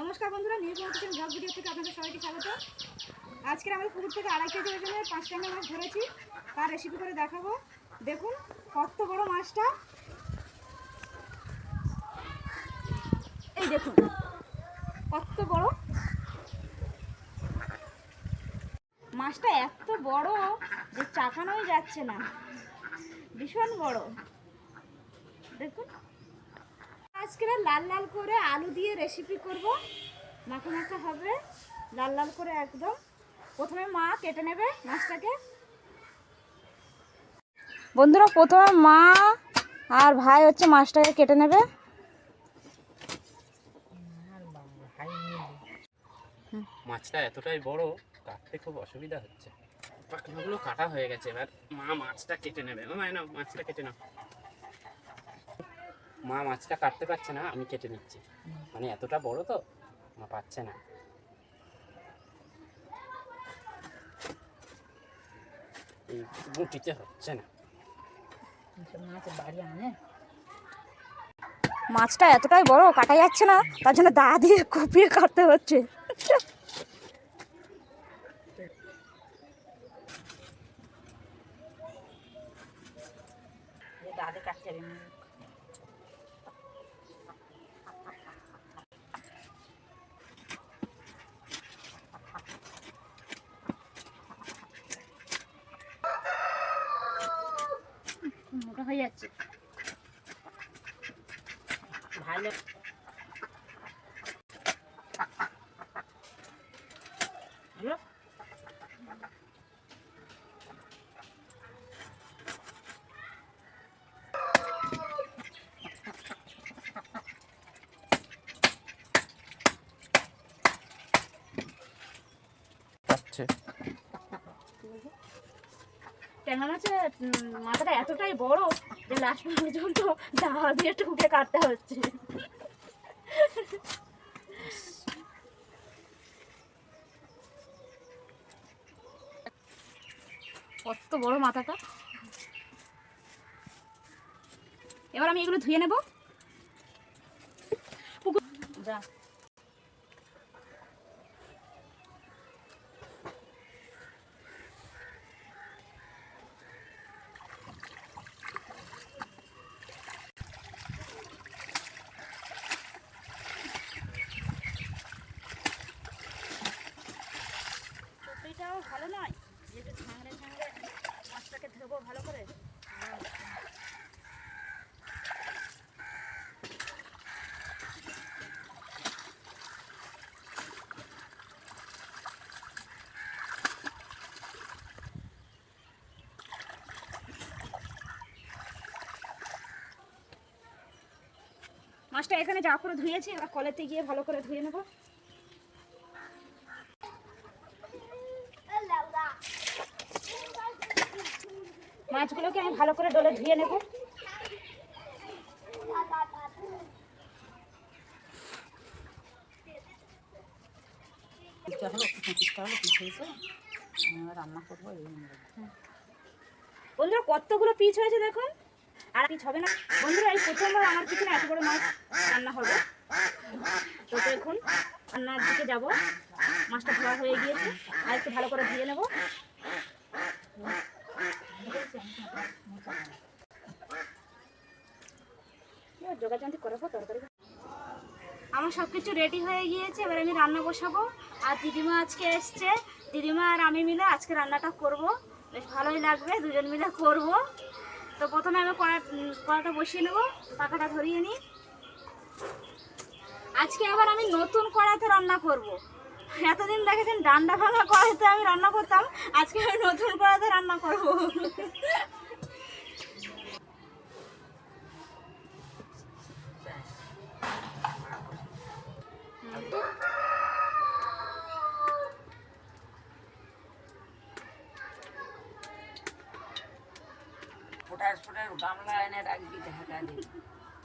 নমস্কার বন্ধুরা, নির্ভর কিচেন ব্লগ ভিডিও থেকে আপনাদের সবাইকে স্বাগত। আজকে আমি পুকুর থেকে 2.5 কেজি ওজনের 5 ট্যাংরা মাছ ধরেছি, তার রেসিপি করে দেখাবো। দেখুন কত বড় মাছটা, এই দেখুন কত বড় মাছটা, এত বড় যে চাকানোই যাচ্ছে না, ভীষণ বড়। দেখুন আজকে লাল লাল করে আলু দিয়ে রেসিপি করব, মাখা মাখা হবে লাল লাল করে একদম। প্রথমে মা কেটে নেবে মাছটাকে। বন্ধুরা, প্রথমে মা আর ভাই হচ্ছে মাছটাকে কেটে নেবে। মাছটা এতটাই বড়, কাটতে খুব অসুবিধা হচ্ছে। পাখনাগুলো কাটা হয়ে গেছে, এবার মা মাছটা কেটে নেবে। নাও, মাছটা কেটে নাও। মা মাছটা কাটতে পারছে না, আমি কেটে নিচ্ছি। মানে এতটা বড় তো মা পাচ্ছে না। এই গুটিতে হচ্ছে না। মাছটা এতটাই বড় কাটা যাচ্ছে না, তার জন্য দা দিয়ে কুপিয়ে কাটতে হচ্ছে। মোটা হয়ে যাচ্ছে ভালো। ট্যাংরা মাছের মাথাটা এতটাই বড় যে লাস্ট পর্যন্ত দা দিয়ে টুকে কাটতে হচ্ছে। কত বড় মাথাটা। এবার আমি এগুলো ধুয়ে নেব। যা এটাও ভালো নয়, যেটা ঝাঙড়ে ঝাঙড়ে মাছটাকে ধোবো ভালো করে। মাছটা এখানে যা করে ধুয়েছি, এবার কলেতে গিয়ে ভালো করে ধুয়ে নেব। মাছগুলোকে আমি ভালো করে ডলে ধুয়ে নেব। রান্না করবো। বন্ধুরা, কতগুলো পিস হয়েছে দেখুন, আর পিস হবে না। বন্ধুরা, এই প্রথমবার আমার পিছনে এত বড় মাছ রান্না হবে। তো দেখুন রান্নার দিকে যাব। মাছটা ধোয়া হয়ে গিয়েছে, আর একটু ভালো করে ধুয়ে নেব। যোগাযোগ করবো তরকারি। আমার সব কিছু রেডি হয়ে গিয়েছে, এবার আমি রান্না বসাবো। আর দিদিমা আজকে এসছে, দিদিমা আর আমি মিলে আজকে রান্নাটা করব। বেশ ভালোই লাগবে, দুজন মিলে করব। তো প্রথমে আমি কড়াটা বসিয়ে নেব, পাখাটা ধরিয়ে নিই। আজকে আবার আমি নতুন কড়াইতে রান্না করব। এতদিন দেখেছেন ডান্ডা ভাঙা কড়াইতে আমি রান্না করতাম, আজকে আমি নতুন কড়াইতে রান্না করব। ফোটাস ফোটাস গামলা এনে রাখবি, ঢাকা দিবি,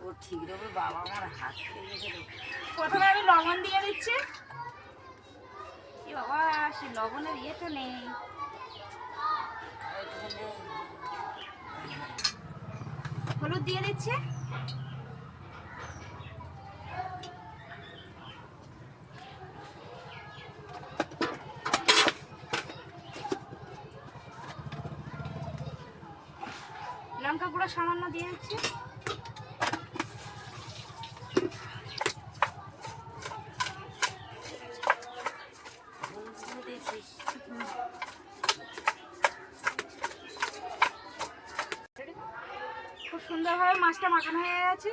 ও ঠিক রবে। বাবা আমার হাত থেকে গেছে। প্রথমে আমি লবণ দিয়ে দিচ্ছি। বাবা, সে লবণের ইয়েটা নেই। হলুদ দিয়ে দিচ্ছি। লঙ্কা গুঁড়ো সামান্য দিয়ে দিচ্ছি। খুব সুন্দরভাবে মাছটা মাখানো হয়ে গেছে।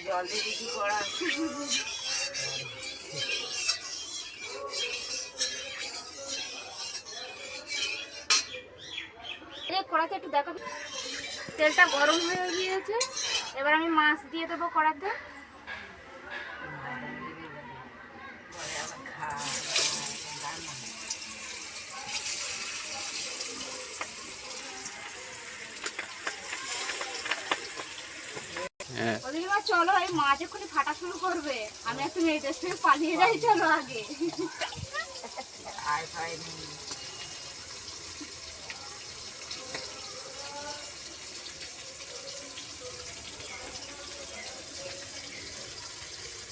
জল দিয়ে দিচ্ছি কড়া। কড়াতে একটু দেখো, তেলটা গরম হয়ে গিয়েছে। এবার আমি মাছ দিয়ে দেবো কড়াতে। ওদিকে চলো, এই মাছ এক্ষুনি ফাটা শুরু করবে। আমি একটু মেয়েদের সঙ্গে পালিয়ে যাই, চলো আগে। আয় ফায় নেই।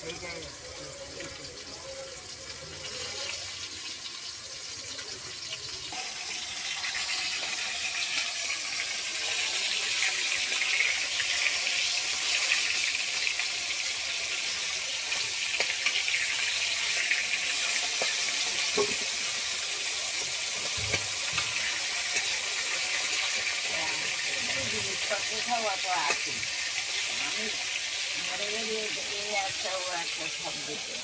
এইটাই কোথাও অত আছে। আমি মরে গেলে এই একটা ও একটা সব দিতে।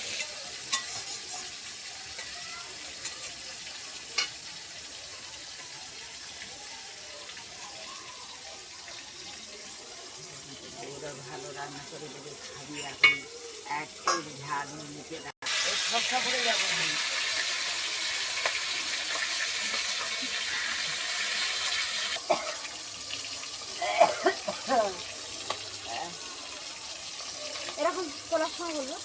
ওরা ভালো রান্না করে দেবে, খাবি। এখন একটু ঝাল নিচে ওই সবটা করে যাবো। এরকম তোলার সময় বলবো,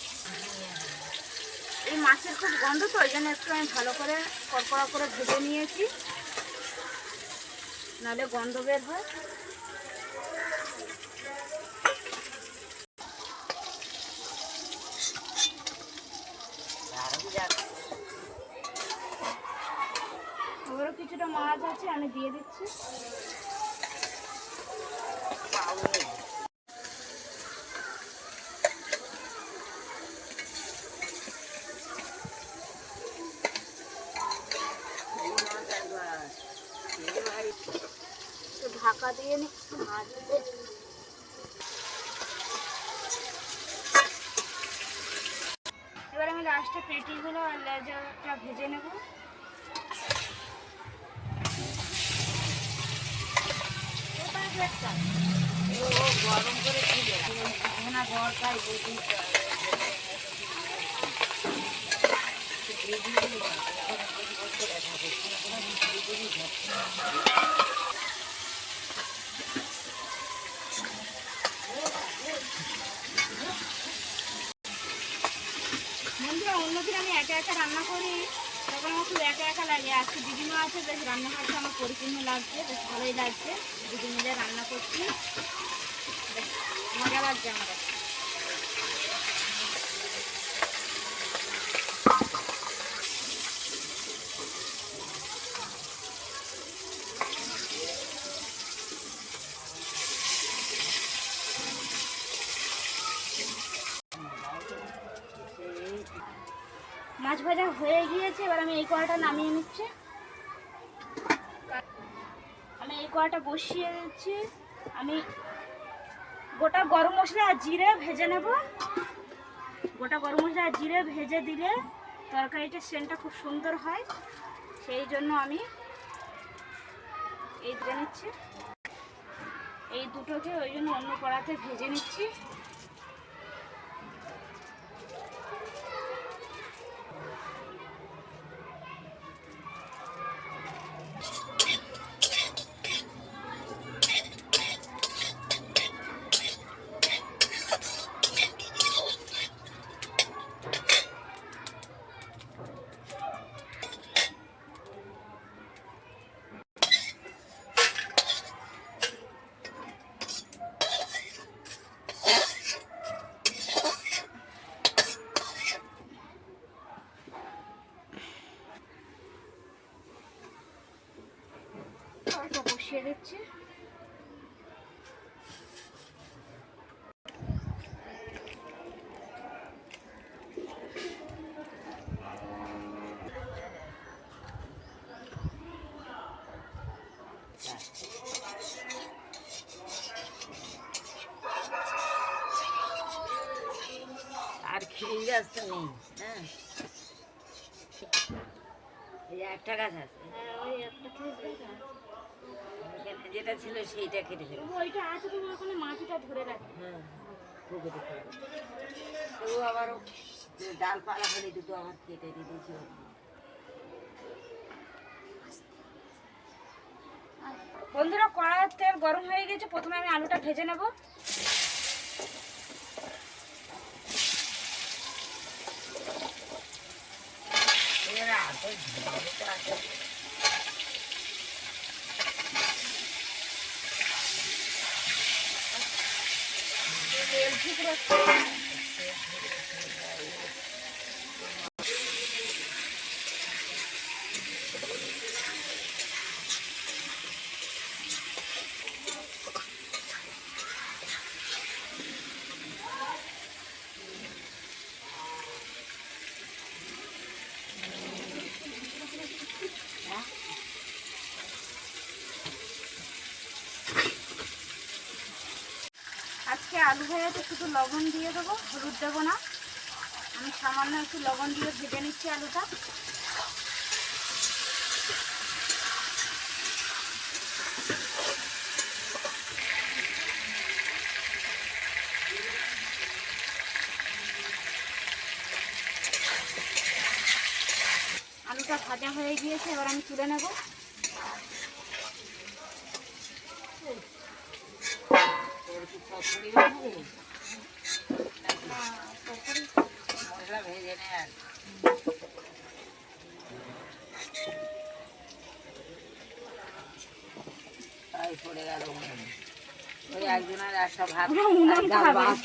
এই মাছের খুব গন্ধ, তো ওই জন্য একটু আমি ভালো করে কড়কড়া করে ভেজে নিয়েছি, নাহলে গন্ধ বের হয়। আবারও কিছুটা মাছ আছে, আমি দিয়ে দিচ্ছি। ঢাকা দিয়ে নি মাছ। এবার আমি লাস্টে পেটিগুলো আর লেজাটা ভেজে নেব। গরম করে ছিল না ঘরটাই বুঝি বন্ধুরা, অন্যদিন আমি একা একা রান্না করি, তখন আমার খুব একা একা লাগে। আজকে দিদিমা আছে, বেশ রান্নাঘরটা আমার পরিপূর্ণ লাগছে, বেশ ভালোই লাগছে। দিদি মিলে রান্না করছি, বেশ মজা লাগছে আমার। মাছ ভাজা হয়ে গিয়েছে, এবার আমি এই কড়াটা নামিয়ে নিচ্ছি। আমি এই কড়াটা বসিয়ে দিচ্ছি। আমি গোটা গরম মশলা আর জিরে ভেজে নেব। গোটা গরম মশলা আর জিরে ভেজে দিলে তরকারিটার সেন্টটা খুব সুন্দর হয়, সেই জন্য আমি এই ভেজে নিচ্ছি। এই দুটোকে ওই জন্য অন্য কড়াতে ভেজে নিচ্ছি। দিচ্ছি। আর খিরি গাছ তো নেই, হ্যাঁ এই যে একটা গাছ আছে, হ্যাঁ, ওই একটা খেজুর গাছ। এখানে যেটা ছিল সেইটা কেটে ফেলে। তবু ওইটা আছে, তুমি ওখানে মাটিটা ধরে রাখো। হ্যাঁ পুকুরে ফেলে। তবু আবারও ডালপালা ফেলে দুটো আমার কেটে দিয়েছি। বন্ধুরা, কড়াইয়ের তেল গরম হয়ে গেছে, প্রথমে আমি আলুটা ভেজে নেব। এরা আছে ঝোলটা আছে। তেল ঠিক রাখতে। আজকে আলু ভাজাতে শুধু লবণ দিয়ে দেবো, হলুদ দেবো না। আমি সামান্য একটু লবণ দিয়ে ভেজে নিচ্ছি আলুটা। আলুটা ভাজা হয়ে গিয়েছে, এবার আমি তুলে নেব। তোর কি চচ্চড়ি হবে? তরকারি মশলা ভেজে নে আর তাই পড়ে গেল উনুনে। ওই একজনের একটা ভাত পুরো উনুন ডাল খাবে। ভাত।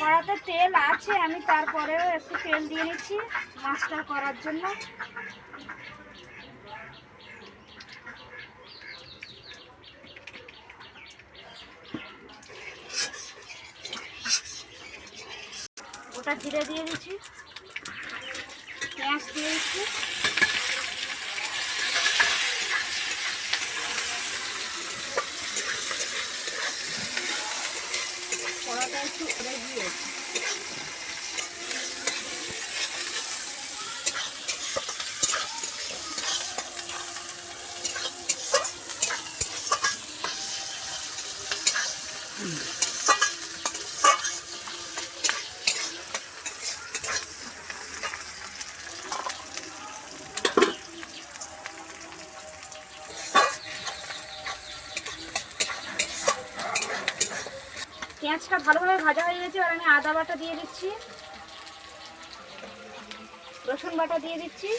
কড়াতে তেল আছে, আমি তারপরেও একটু তেল দিয়ে নিচ্ছি মাছটা করার জন্য। ওটা জিরে দিয়ে দিচ্ছি, পেঁয়াজ দিয়ে দিচ্ছি। কড়াটা একটু উড়ে গিয়েছে। পেঁয়াজটা ভালোভাবে ভাজা হয়ে গেছে, এবার আমি আদা বাটা দিয়ে দিচ্ছি, রসুন বাটা দিয়ে দিচ্ছি,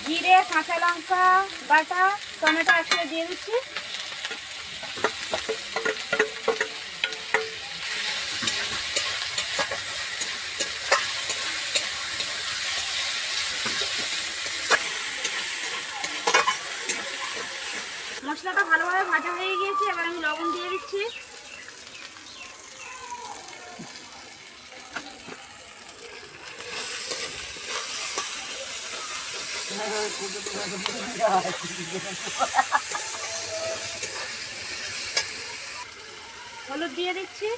জিরে, কাঁচা লঙ্কা বাটা, টমেটো একসাথে দিয়ে দিচ্ছি। মশলাটা ভালোভাবে ভাজা হয়ে গিয়েছে, এবার আমি লবণ দিয়ে দিচ্ছি। হলুদ দিয়ে দিচ্ছি।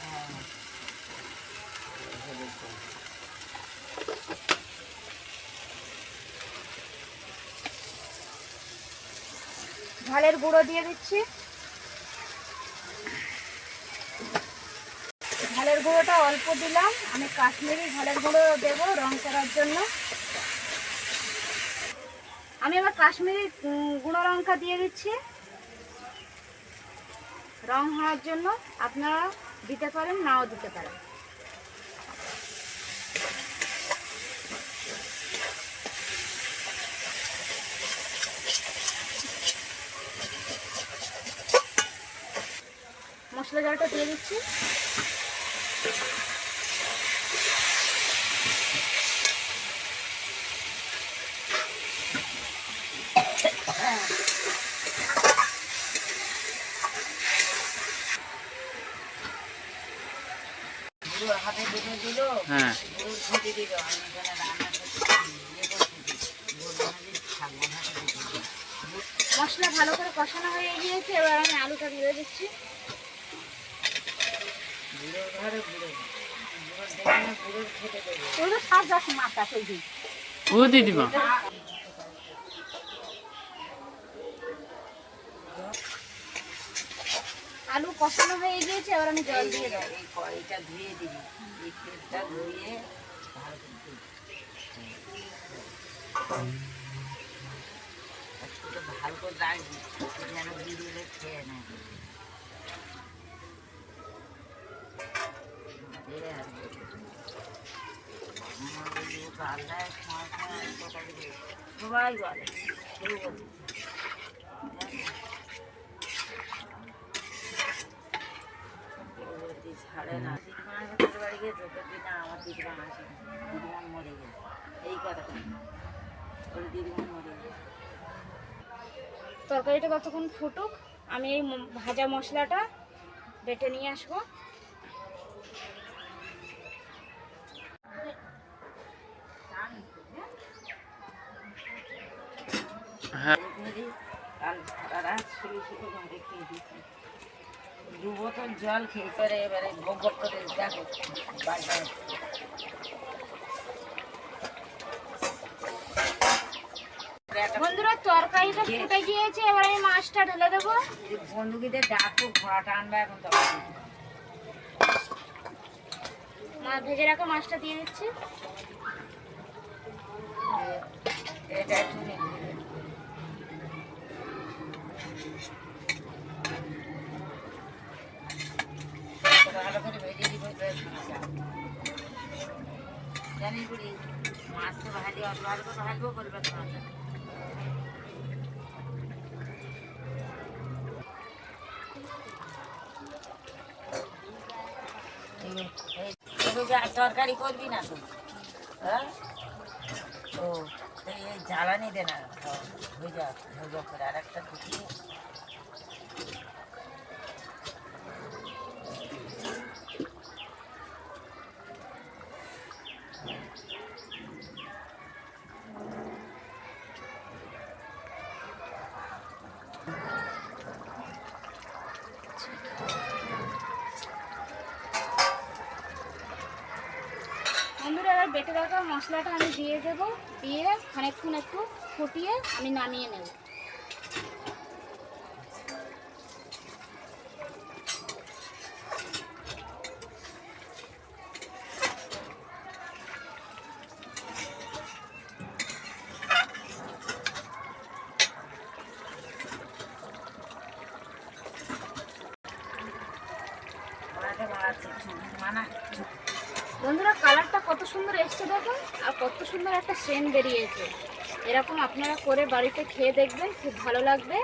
ঝালের গুঁড়ো দিয়ে দিচ্ছি। ঝালের গুঁড়োটা অল্প দিলাম, আমি কাশ্মীরি ঝালের গুঁড়ো দেবো রং করার জন্য। আমি এবার কাশ্মীরি গুঁড়ো লঙ্কা দিয়ে দিচ্ছি। রং হওয়ার জন্য আপনারা দিতে পারেন, নাও দিতে পারেন। মশলা জলটা দিয়ে দিচ্ছি। পুরো হাতে দুটো দিল, হ্যাঁ পুরো ঘুটে দিল। আমি এখানে রান্না করছি, ইয়ে করছি, বলবো না যে থাকবো না তো দিতে দিল। মশলা ভালো করে কষানো হয়ে গিয়েছে, এবার আমি আলুটা দিয়ে দিচ্ছি। বুড়োর ঘরে বুড়ো, বুড়োর দেখে না বুড়োর খেতে দেবে। ওই তো সব গাছ মাথা সেই দিই। ও দিদিমা, আলু কষানো হয়ে গিয়েছে, এবার আমি জল দিয়ে দেবো। এই কড়াইটা ধুয়ে দিবি, এই তেলটা ধুয়ে ভালো করে দিবি। একটু ভালো করে রাখবি যেন বিড়িয়ে খেয়ে নেয়। সবাই বলে, কেউ বলে ছাড়ে না। দিদিমার ভেতরে বাড়ি গেছে, বলছি না আমার দিদিমা আসেনি, দিদিমা মরে গেছে। এই কথাটা ওর দিদিমা মরে গেছে। তরকারিটা ততক্ষণ ফুটুক, আমি এই ভাজা মশলাটা বেটে নিয়ে আসবো। হ্যাঁ কাল সারা রাত শুয়ে শুয়ে ঘরে খেয়ে দিয়েছি। 2 বোতল জল খেয়ে করে এবারে গোবর করে দেখো বাজার। বন্ধুরা তরকারিটা ফুটে গিয়েছে, এবার আমি মাছটা ঢেলে দেবো। বন্ধুকিদের ডাকো, ঘোড়া টানবে এখন তখন। মাছ ভেজে রাখা মাছটা দিয়ে দিচ্ছি। এটা একটু নিয়ে ভালো করে ভেজে দিব। জানি বুড়ি মাছ তো ভাজি অল্প অল্প ভাজবো, করবে মাছ। তরকারি করবি না তো? হ্যাঁ ও এই জ্বালানি দে না, ভেজা ভেজা করে আর একটা ঢুকিয়ে। বন্ধুরা এবার বেটে রাখা মশলাটা আমি দিয়ে দেবো, দিয়ে খানিকক্ষণ একটু ফুটিয়ে আমি নামিয়ে নেব। বন্ধুরা কালারটা কত সুন্দর এসছে দেখুন, আর কত সুন্দর একটা সেন্ট বেরিয়েছে। এরকম আপনারা করে বাড়িতে খেয়ে দেখবেন, খুব ভালো লাগবে।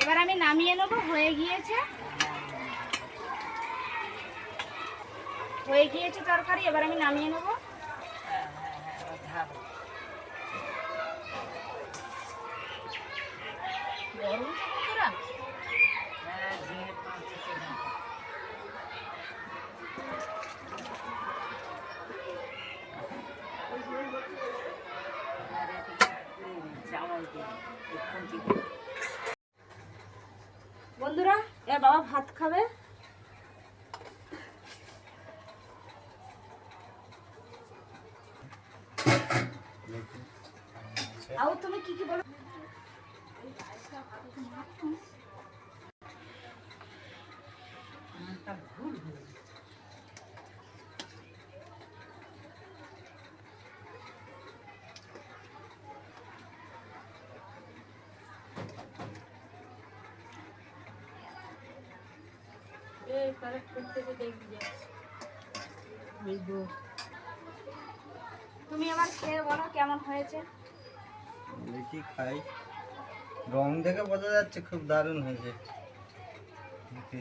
এবার আমি নামিয়ে নেবো, হয়ে গিয়েছে তরকারি, এবার আমি নামিয়ে নেবো। গরম তো বন্ধুরা। বন্ধুরা এবার বাবা ভাত খাবে। আও তুমি কি কি বলো? তুমি আমার খেয়ে বলো কেমন হয়েছে। দেখি খাই, রং দেখে বোঝা যাচ্ছে খুব দারুণ হয়েছে। দেখি।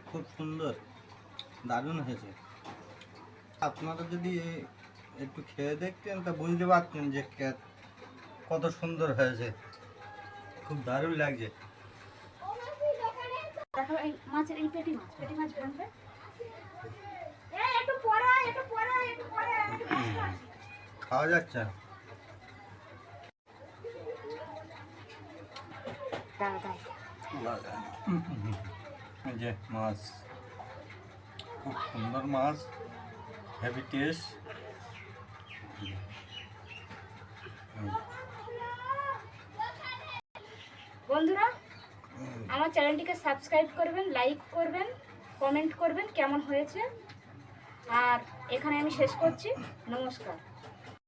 খুব সুন্দর, দারুণ হয়েছে। আপনারা যদি একটু খেয়ে দেখতেন তা বুঝতে পারতেন যে কত সুন্দর হয়েছে, খুব দারুণ লাগছে। দেখো এই মাছের এই পেটি মাছ ভাঙবে। একটু পরে খাওয়া যাচ্ছে না। এই যে মাছ, খুব সুন্দর মাছ, হেভি টেস্ট। বন্ধুরা আমার চ্যানেলটিকে সাবস্ক্রাইব করবেন, লাইক করবেন, কমেন্ট করবেন কেমন হয়েছে। আর এখানে আমি শেষ করছি। নমস্কার।